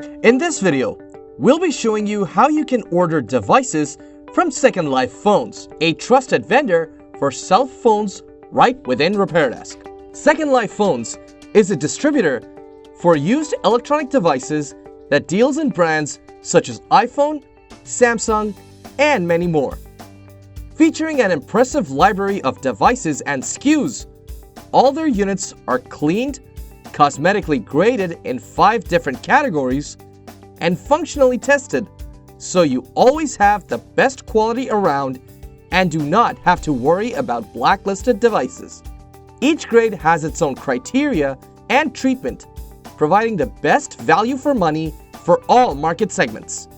In this video, we'll be showing you how you can order devices from 2nd Life Phones, a trusted vendor for cell phones right within RepairDesk. 2nd Life Phones is a distributor for used electronic devices that deals in brands such as iPhone, Samsung, and many more. Featuring an impressive library of devices and SKUs, all their units are cleaned, cosmetically graded in 5 different categories, and functionally tested, so you always have the best quality around and do not have to worry about blacklisted devices. Each grade has its own criteria and treatment, providing the best value for money for all market segments.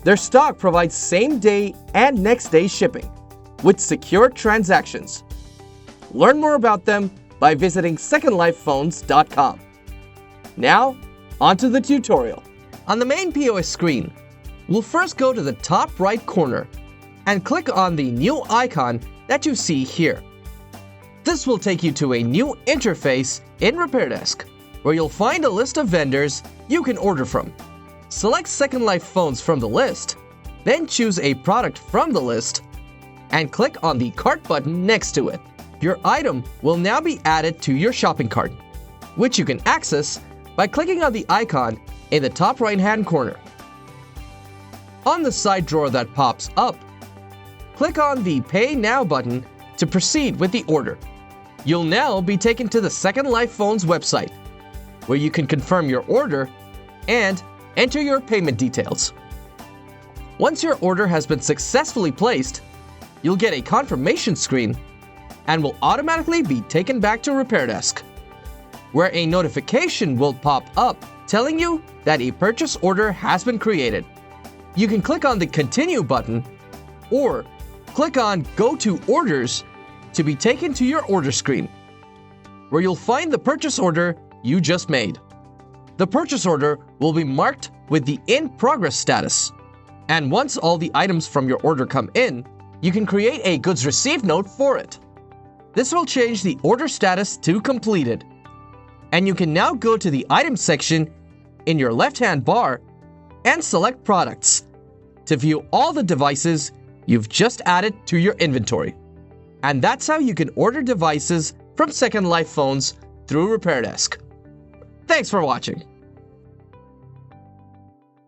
Their stock provides same-day and next-day shipping with secure transactions. Learn more about them by visiting 2ndlifephones.com. Now, onto the tutorial. On the main POS screen, we'll first go to the top right corner and click on the new icon that you see here. This will take you to a new interface in RepairDesk, where you'll find a list of vendors you can order from. Select 2nd Life Phones from the list, then choose a product from the list, and click on the cart button next to it. Your item will now be added to your shopping cart, which you can access by clicking on the icon in the top right-hand corner. On the side drawer that pops up, click on the Pay Now button to proceed with the order. You'll now be taken to the 2nd Life Phones website, where you can confirm your order and enter your payment details. Once your order has been successfully placed, you'll get a confirmation screen and will automatically be taken back to RepairDesk, where a notification will pop up telling you that a purchase order has been created. You can click on the Continue button or click on Go to Orders to be taken to your order screen, where you'll find the purchase order you just made. The purchase order will be marked with the In Progress status, and once all the items from your order come in, you can create a Goods Received note for it. This will change the order status to Completed, and you can now go to the Items section in your left-hand bar and select Products to view all the devices you've just added to your inventory. And that's how you can order devices from 2nd Life Phones through RepairDesk. Thanks for watching.